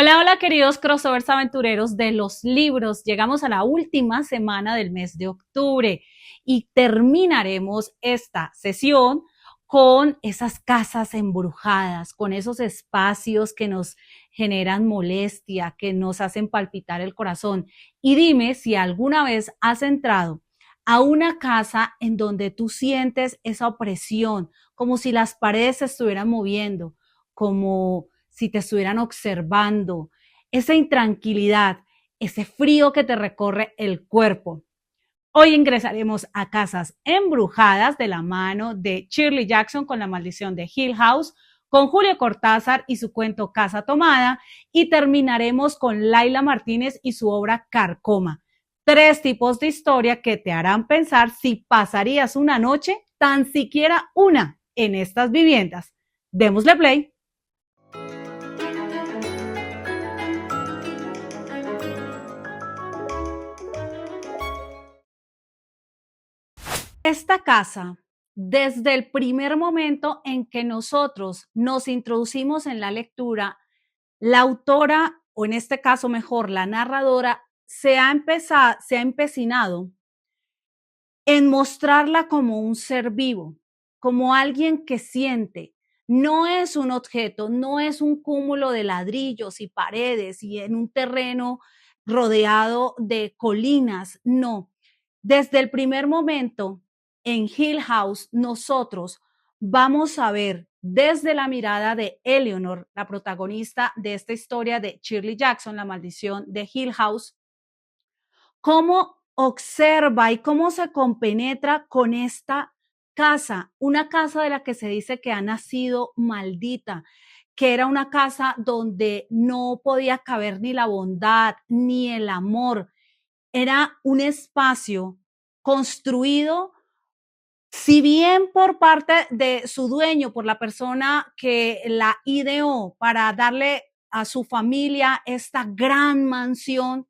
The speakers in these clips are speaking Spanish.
Hola, hola queridos crossovers aventureros de los libros. Llegamos a la última semana del mes de octubre y terminaremos esta sesión con esas casas embrujadas, con esos espacios que nos generan molestia, que nos hacen palpitar el corazón. Y dime si alguna vez has entrado a una casa en donde tú sientes esa opresión, como si las paredes se estuvieran moviendo, como si te estuvieran observando, esa intranquilidad, ese frío que te recorre el cuerpo. Hoy ingresaremos a casas embrujadas de la mano de Shirley Jackson con La maldición de Hill House, con Julio Cortázar y su cuento Casa Tomada, y terminaremos con Laila Martínez y su obra Carcoma. Tres tipos de historia que te harán pensar si pasarías una noche, tan siquiera una, en estas viviendas. Démosle play. Esta casa, desde el primer momento en que nosotros nos introducimos en la lectura, la autora, o en este caso mejor, la narradora, se ha empecinado en mostrarla como un ser vivo, como alguien que siente. No es un objeto, no es un cúmulo de ladrillos y paredes y en un terreno rodeado de colinas, no. Desde el primer momento en Hill House, nosotros vamos a ver desde la mirada de Eleanor, la protagonista de esta historia de Shirley Jackson, La maldición de Hill House, cómo observa y cómo se compenetra con esta casa, una casa de la que se dice que ha nacido maldita, que era una casa donde no podía caber ni la bondad ni el amor. Era un espacio construido, si bien por parte de su dueño, por la persona que la ideó para darle a su familia esta gran mansión.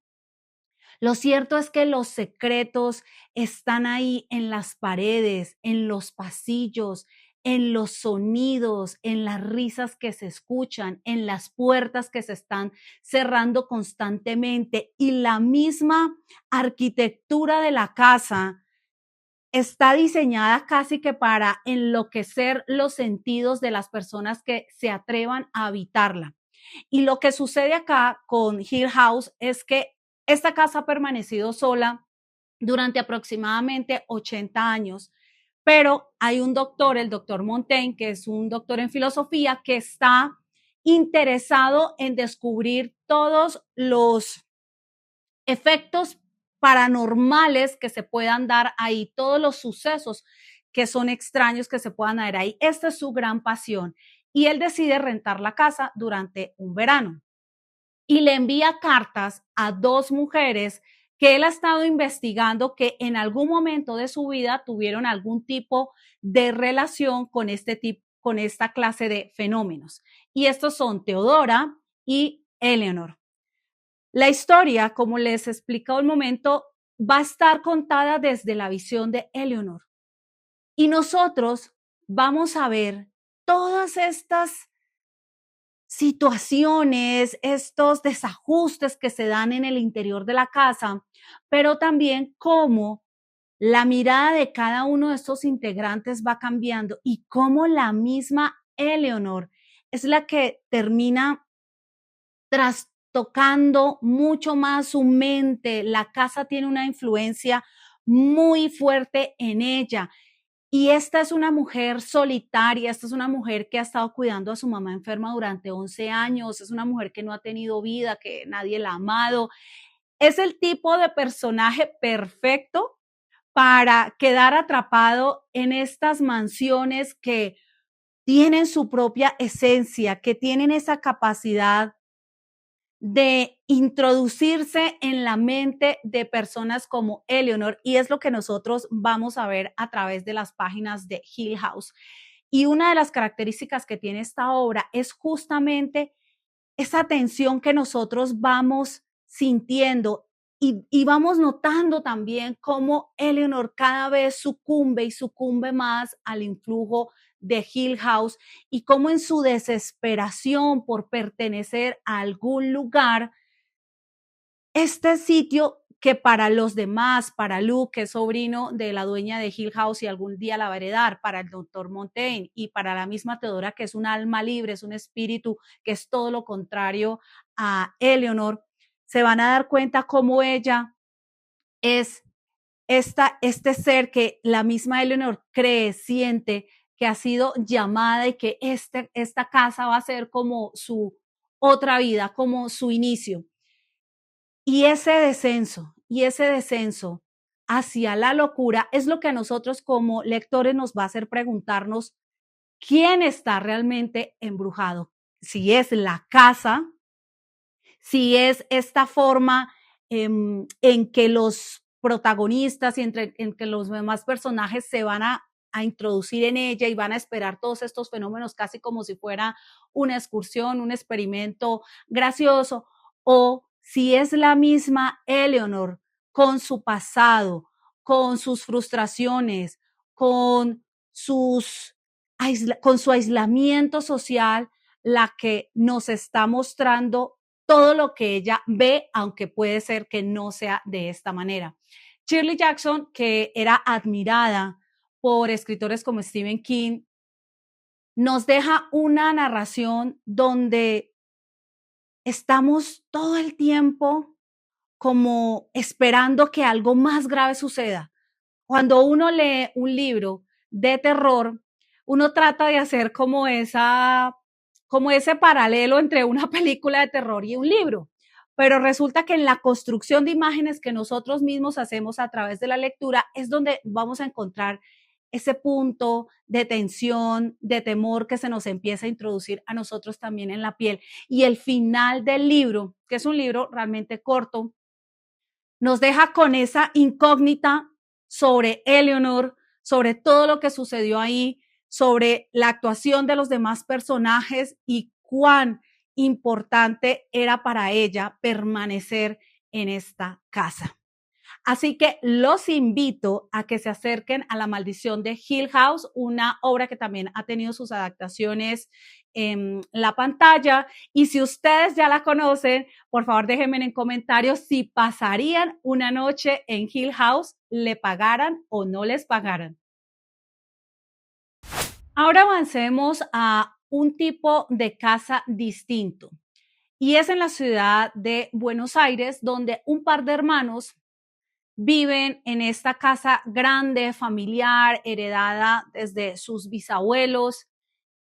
Lo cierto es que los secretos están ahí en las paredes, en los pasillos, en los sonidos, en las risas que se escuchan, en las puertas que se están cerrando constantemente, y la misma arquitectura de la casa está diseñada casi que para enloquecer los sentidos de las personas que se atrevan a habitarla. Y lo que sucede acá con Hill House es que esta casa ha permanecido sola durante aproximadamente 80 años, pero hay un doctor, el doctor Montaigne, que es un doctor en filosofía, que está interesado en descubrir todos los efectos paranormales que se puedan dar ahí, todos los sucesos que son extraños que se puedan dar ahí. Esta es su gran pasión. Y él decide rentar la casa durante un verano y le envía cartas a dos mujeres que él ha estado investigando que en algún momento de su vida tuvieron algún tipo de relación con con esta clase de fenómenos. Y estos son Teodora y Eleanor. La historia, como les he explicado un momento, va a estar contada desde la visión de Eleanor. Y nosotros vamos a ver todas estas situaciones, estos desajustes que se dan en el interior de la casa, pero también cómo la mirada de cada uno de estos integrantes va cambiando y cómo la misma Eleanor es la que termina trastocando mucho más su mente. La casa tiene una influencia muy fuerte en ella. Y esta es una mujer solitaria, esta es una mujer que ha estado cuidando a su mamá enferma durante 11 años, es una mujer que no ha tenido vida, que nadie la ha amado. Es el tipo de personaje perfecto para quedar atrapado en estas mansiones que tienen su propia esencia, que tienen esa capacidad de introducirse en la mente de personas como Eleanor, y es lo que nosotros vamos a ver a través de las páginas de Hill House. Y una de las características que tiene esta obra es justamente esa tensión que nosotros vamos sintiendo y vamos notando también cómo Eleanor cada vez sucumbe y sucumbe más al influjo de Hill House y cómo en su desesperación por pertenecer a algún lugar, este sitio que para los demás, para Luke, que es sobrino de la dueña de Hill House y algún día la va a heredar, para el doctor Montaigne y para la misma Teodora, que es un alma libre, es un espíritu que es todo lo contrario a Eleanor, se van a dar cuenta cómo ella es este ser que la misma Eleanor cree, siente que ha sido llamada y que esta casa va a ser como su otra vida, como su inicio. Y ese descenso hacia la locura es lo que a nosotros como lectores nos va a hacer preguntarnos quién está realmente embrujado. Si es la casa, si es esta forma en que los protagonistas y en que los demás personajes se van a introducir en ella y van a esperar todos estos fenómenos casi como si fuera una excursión, un experimento gracioso, o si es la misma Eleanor con su pasado, con sus frustraciones, con, sus, con su aislamiento social, la que nos está mostrando todo lo que ella ve, aunque puede ser que no sea de esta manera. Shirley Jackson, que era admirada por escritores como Stephen King, nos deja una narración donde estamos todo el tiempo como esperando que algo más grave suceda. Cuando uno lee un libro de terror, uno trata de hacer como ese paralelo entre una película de terror y un libro. Pero resulta que en la construcción de imágenes que nosotros mismos hacemos a través de la lectura es donde vamos a encontrar ese punto de tensión, de temor que se nos empieza a introducir a nosotros también en la piel. Y el final del libro, que es un libro realmente corto, nos deja con esa incógnita sobre Eleanor, sobre todo lo que sucedió ahí, sobre la actuación de los demás personajes y cuán importante era para ella permanecer en esta casa. Así que los invito a que se acerquen a La Maldición de Hill House, una obra que también ha tenido sus adaptaciones en la pantalla. Y si ustedes ya la conocen, por favor déjenme en comentarios si pasarían una noche en Hill House, le pagaran o no les pagaran. Ahora avancemos a un tipo de casa distinto. Y es en la ciudad de Buenos Aires, donde un par de hermanos viven en esta casa grande, familiar, heredada desde sus bisabuelos,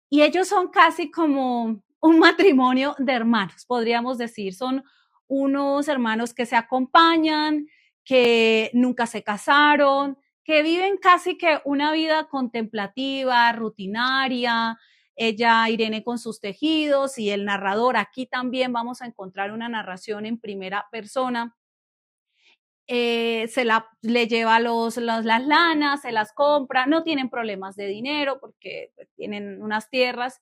y ellos son casi como un matrimonio de hermanos, podríamos decir. Son unos hermanos que se acompañan, que nunca se casaron, que viven casi que una vida contemplativa, rutinaria. Ella, Irene, con sus tejidos, y el narrador. Aquí también vamos a encontrar una narración en primera persona. Le lleva las lanas, se las compra, no tienen problemas de dinero porque pues, tienen unas tierras,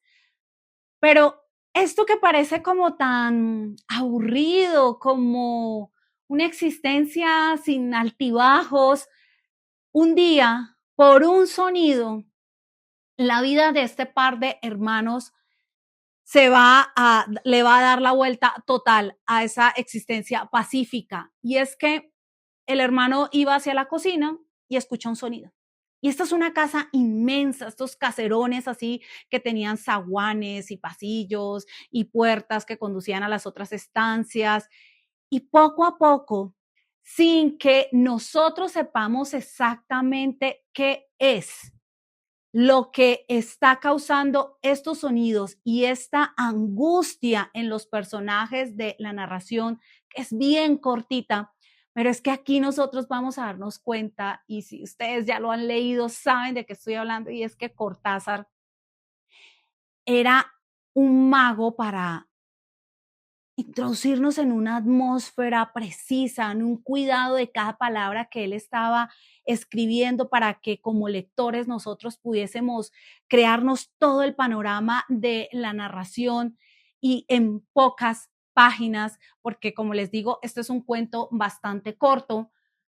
pero esto que parece como tan aburrido, como una existencia sin altibajos, un día, por un sonido, la vida de este par de hermanos le va a dar la vuelta total a esa existencia pacífica. Y es que el hermano iba hacia la cocina y escucha un sonido. Y esta es una casa inmensa, estos caserones así que tenían zaguanes y pasillos y puertas que conducían a las otras estancias. Y poco a poco, sin que nosotros sepamos exactamente qué es lo que está causando estos sonidos y esta angustia en los personajes de la narración, que es bien cortita, pero es que aquí nosotros vamos a darnos cuenta, y si ustedes ya lo han leído, saben de qué estoy hablando, y es que Cortázar era un mago para introducirnos en una atmósfera precisa, en un cuidado de cada palabra que él estaba escribiendo para que como lectores nosotros pudiésemos crearnos todo el panorama de la narración y en pocas páginas, porque como les digo, este es un cuento bastante corto,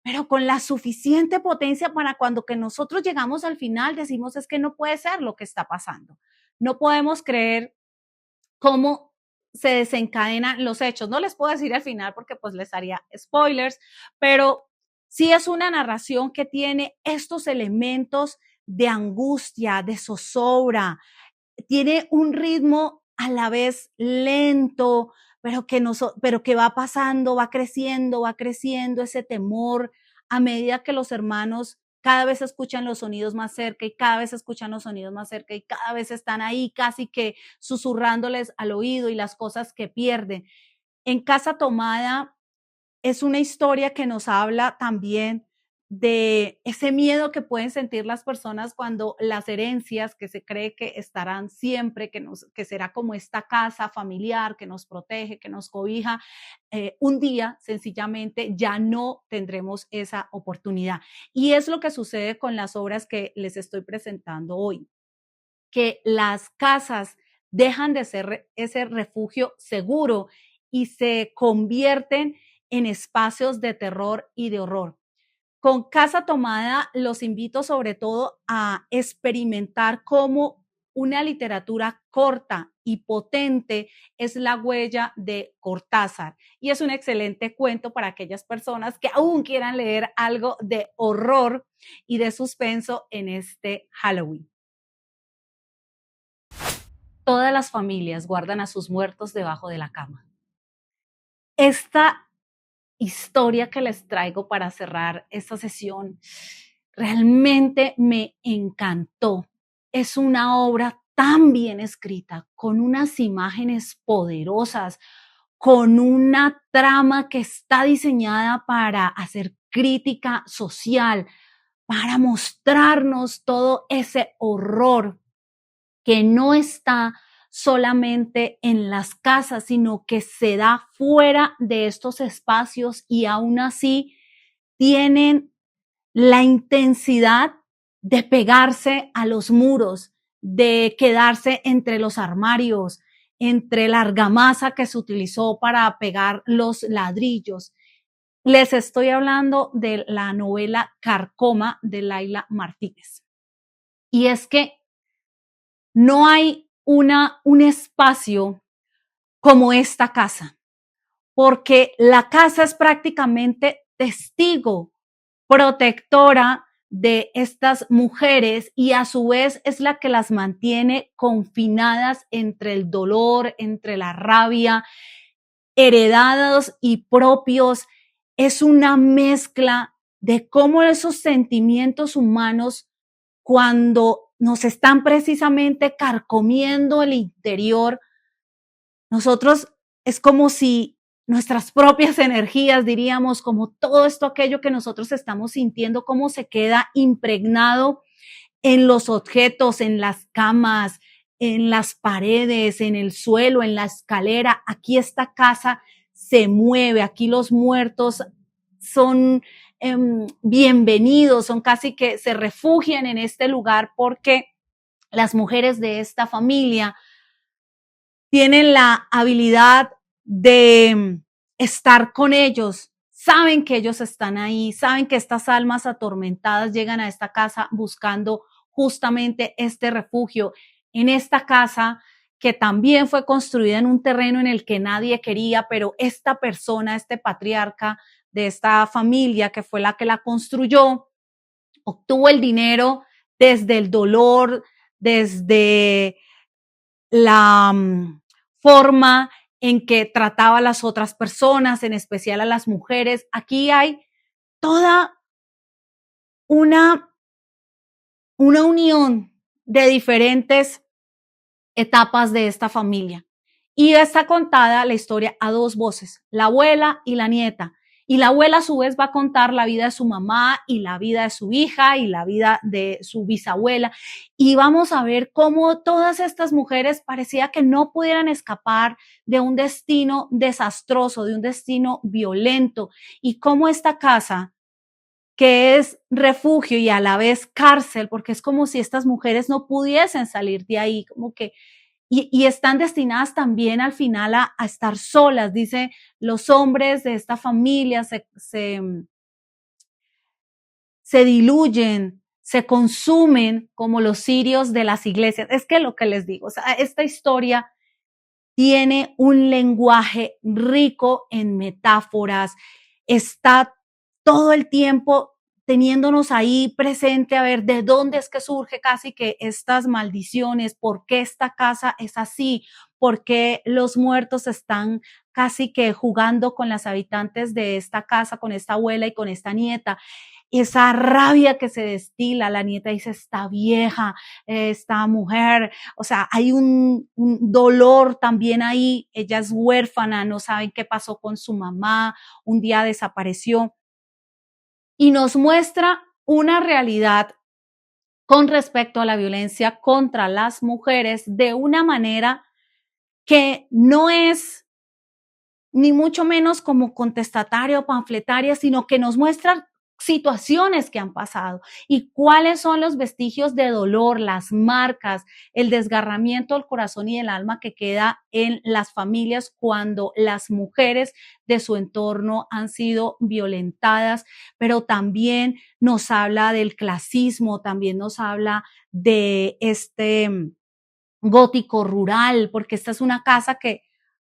pero con la suficiente potencia para cuando que nosotros llegamos al final decimos es que no puede ser lo que está pasando. No podemos creer cómo se desencadenan los hechos. No les puedo decir al final porque pues les haría spoilers, pero sí es una narración que tiene estos elementos de angustia, de zozobra, tiene un ritmo a la vez lento, pero que va creciendo ese temor a medida que los hermanos cada vez escuchan los sonidos más cerca y cada vez escuchan los sonidos más cerca y cada vez están ahí casi que susurrándoles al oído y las cosas que pierden. En Casa Tomada es una historia que nos habla también de ese miedo que pueden sentir las personas cuando las herencias que se cree que estarán siempre, que será como esta casa familiar que nos protege, que nos cobija, un día sencillamente ya no tendremos esa oportunidad. Y es lo que sucede con las obras que les estoy presentando hoy, que las casas dejan de ser ese refugio seguro y se convierten en espacios de terror y de horror. Con Casa Tomada los invito sobre todo a experimentar cómo una literatura corta y potente es La huella de Cortázar. Y es un excelente cuento para aquellas personas que aún quieran leer algo de horror y de suspenso en este Halloween. Todas las familias guardan a sus muertos debajo de la cama. Esta historia que les traigo para cerrar esta sesión realmente me encantó. Es una obra tan bien escrita, con unas imágenes poderosas, con una trama que está diseñada para hacer crítica social, para mostrarnos todo ese horror que no está solamente en las casas, sino que se da fuera de estos espacios y aún así tienen la intensidad de pegarse a los muros, de quedarse entre los armarios, entre la argamasa que se utilizó para pegar los ladrillos. Les estoy hablando de la novela Carcoma de Laila Martínez. Y es que no hay un espacio como esta casa, porque la casa es prácticamente testigo, protectora de estas mujeres y a su vez es la que las mantiene confinadas entre el dolor, entre la rabia, heredados y propios. Es una mezcla de cómo esos sentimientos humanos, cuando nos están precisamente carcomiendo el interior, nosotros es como si nuestras propias energías, diríamos, como todo esto, aquello que nosotros estamos sintiendo, cómo se queda impregnado en los objetos, en las camas, en las paredes, en el suelo, en la escalera. Aquí esta casa se mueve, aquí los muertos son bienvenidos, son casi que se refugian en este lugar porque las mujeres de esta familia tienen la habilidad de estar con ellos, saben que ellos están ahí, saben que estas almas atormentadas llegan a esta casa buscando justamente este refugio. En esta casa que también fue construida en un terreno en el que nadie quería, pero esta persona, este patriarca de esta familia que fue la que la construyó, obtuvo el dinero desde el dolor, desde la forma en que trataba a las otras personas, en especial a las mujeres. Aquí hay toda una unión de diferentes etapas de esta familia. Y está contada la historia a dos voces, la abuela y la nieta. Y la abuela a su vez va a contar la vida de su mamá y la vida de su hija y la vida de su bisabuela. Y vamos a ver cómo todas estas mujeres parecía que no pudieran escapar de un destino desastroso, de un destino violento. Y cómo esta casa, que es refugio y a la vez cárcel, porque es como si estas mujeres no pudiesen salir de ahí, como que y están destinadas también al final a estar solas. Dice, los hombres de esta familia se diluyen, se consumen como los cirios de las iglesias. Es que lo que les digo, o sea, esta historia tiene un lenguaje rico en metáforas, está todo el tiempo teniéndonos ahí presente a ver de dónde es que surge casi que estas maldiciones, por qué esta casa es así, por qué los muertos están casi que jugando con las habitantes de esta casa, con esta abuela y con esta nieta. Esa rabia que se destila, la nieta dice, esta vieja, esta mujer, o sea, hay un dolor también ahí, ella es huérfana, no saben qué pasó con su mamá, un día desapareció y nos muestra una realidad con respecto a la violencia contra las mujeres de una manera que no es ni mucho menos como contestataria o panfletaria, sino que nos muestran situaciones que han pasado y cuáles son los vestigios de dolor, las marcas, el desgarramiento del corazón y del alma que queda en las familias cuando las mujeres de su entorno han sido violentadas, pero también nos habla del clasismo, también nos habla de este gótico rural, porque esta es una casa que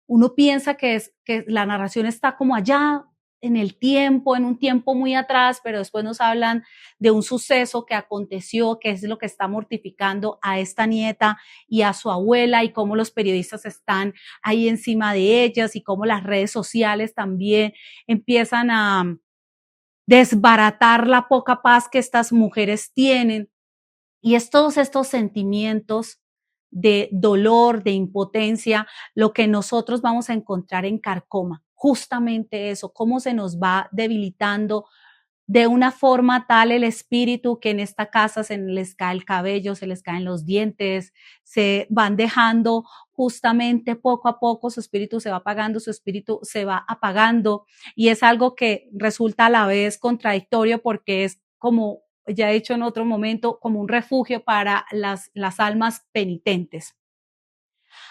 uno piensa que la narración está como allá en el tiempo, en un tiempo muy atrás, pero después nos hablan de un suceso que aconteció, que es lo que está mortificando a esta nieta y a su abuela y cómo los periodistas están ahí encima de ellas y cómo las redes sociales también empiezan a desbaratar la poca paz que estas mujeres tienen. Y es todos estos sentimientos de dolor, de impotencia, lo que nosotros vamos a encontrar en Carcoma. Justamente eso, cómo se nos va debilitando de una forma tal el espíritu que en esta casa se les cae el cabello, se les caen los dientes, se van dejando justamente poco a poco, su espíritu se va apagando, su espíritu se va apagando y es algo que resulta a la vez contradictorio porque es como ya he dicho en otro momento, como un refugio para las almas penitentes.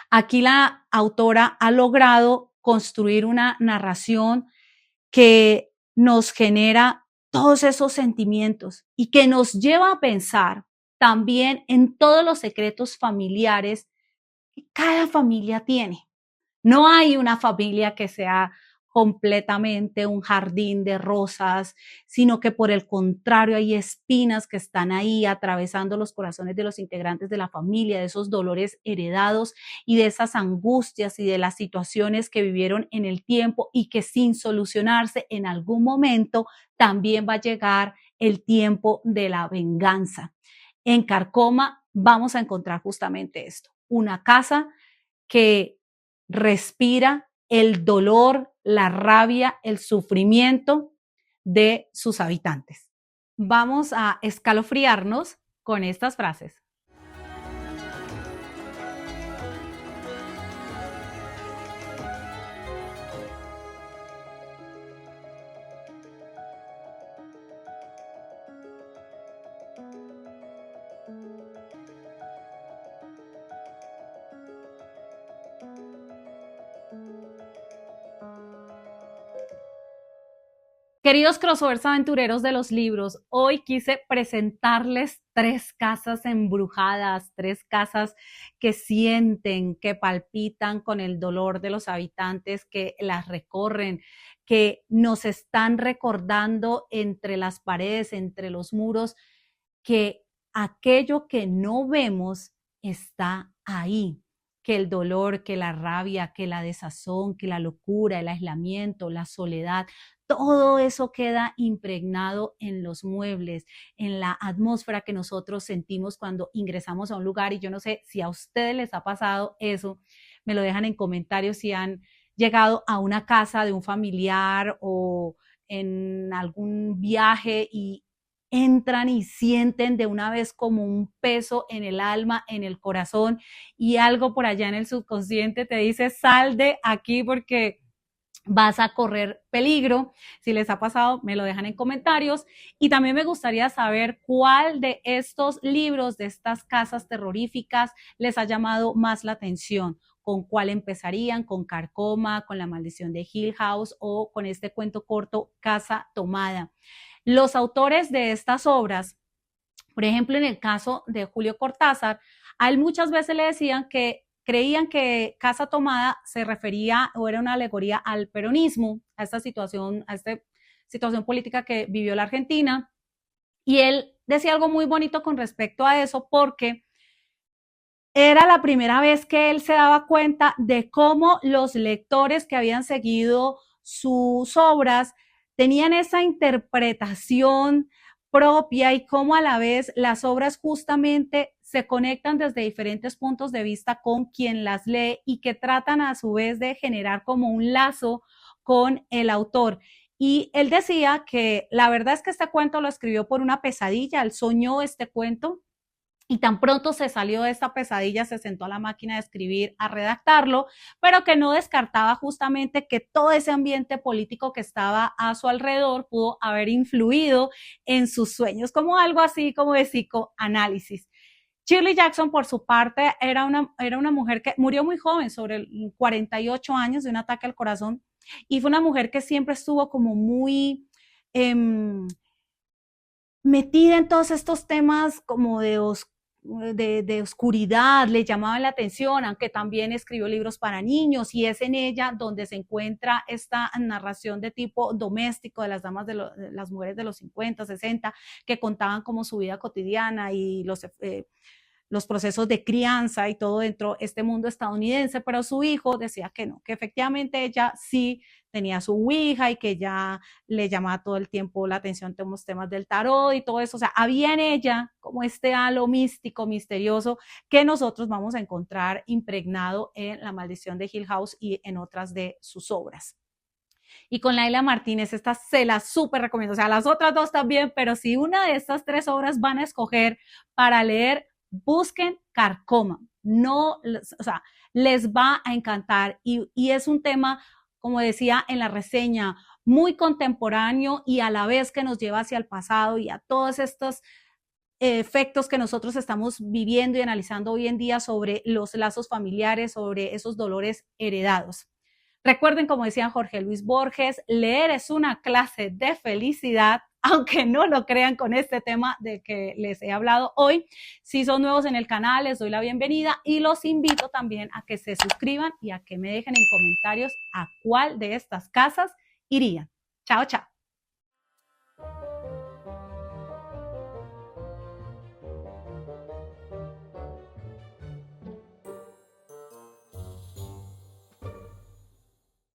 Aquí la autora ha logrado construir una narración que nos genera todos esos sentimientos y que nos lleva a pensar también en todos los secretos familiares que cada familia tiene. No hay una familia que sea completamente un jardín de rosas, sino que por el contrario hay espinas que están ahí atravesando los corazones de los integrantes de la familia, de esos dolores heredados y de esas angustias y de las situaciones que vivieron en el tiempo y que sin solucionarse en algún momento también va a llegar el tiempo de la venganza. En Carcoma vamos a encontrar justamente esto, una casa que respira el dolor, la rabia, el sufrimiento de sus habitantes. Vamos a escalofriarnos con estas frases. Queridos crossovers aventureros de los libros, hoy quise presentarles 3 casas embrujadas, 3 casas que sienten, que palpitan con el dolor de los habitantes que las recorren, que nos están recordando entre las paredes, entre los muros, que aquello que no vemos está ahí, que el dolor, que la rabia, que la desazón, que la locura, el aislamiento, la soledad, todo eso queda impregnado en los muebles, en la atmósfera que nosotros sentimos cuando ingresamos a un lugar. Y yo no sé si a ustedes les ha pasado eso, me lo dejan en comentarios si han llegado a una casa de un familiar o en algún viaje y entran y sienten de una vez como un peso en el alma, en el corazón y algo por allá en el subconsciente te dice sal de aquí porque vas a correr peligro. Si les ha pasado, me lo dejan en comentarios. Y también me gustaría saber cuál de estos libros, de estas casas terroríficas, les ha llamado más la atención. ¿Con cuál empezarían? ¿Con Carcoma, con La maldición de Hill House o con este cuento corto Casa Tomada? Los autores de estas obras, por ejemplo, en el caso de Julio Cortázar, a él muchas veces le decían que creían que Casa Tomada se refería o era una alegoría al peronismo, a esta situación política que vivió la Argentina. Y él decía algo muy bonito con respecto a eso porque era la primera vez que él se daba cuenta de cómo los lectores que habían seguido sus obras tenían esa interpretación propia y cómo a la vez las obras justamente se conectan desde diferentes puntos de vista con quien las lee y que tratan a su vez de generar como un lazo con el autor. Y él decía que la verdad es que este cuento lo escribió por una pesadilla, él soñó este cuento y tan pronto se salió de esta pesadilla, se sentó a la máquina de escribir, a redactarlo, pero que no descartaba justamente que todo ese ambiente político que estaba a su alrededor pudo haber influido en sus sueños, como algo así como de psicoanálisis. Shirley Jackson, por su parte, era una mujer que murió muy joven, sobre 48 años, de un ataque al corazón, y fue una mujer que siempre estuvo como muy metida en todos estos temas como de oscuridad, le llamaban la atención, aunque también escribió libros para niños y es en ella donde se encuentra esta narración de tipo doméstico de las damas de las mujeres de los 50, 60, que contaban como su vida cotidiana y los procesos de crianza y todo dentro de este mundo estadounidense, pero su hijo decía que no, que efectivamente ella sí tenía su ouija y que ya le llamaba todo el tiempo la atención los temas del tarot y todo eso, o sea, había en ella como este halo místico, misterioso, que nosotros vamos a encontrar impregnado en La maldición de Hill House y en otras de sus obras. Y con Laila Martínez, esta se la súper recomiendo, o sea, las otras dos también, pero si una de estas tres obras van a escoger para leer, busquen Carcoma, no, o sea, les va a encantar y es un tema, como decía en la reseña, muy contemporáneo y a la vez que nos lleva hacia el pasado y a todos estos efectos que nosotros estamos viviendo y analizando hoy en día sobre los lazos familiares, sobre esos dolores heredados. Recuerden, como decía Jorge Luis Borges, leer es una clase de felicidad, aunque no lo crean con este tema de que les he hablado hoy. Si son nuevos en el canal, les doy la bienvenida y los invito también a que se suscriban y a que me dejen en comentarios a cuál de estas casas irían. Chao, chao.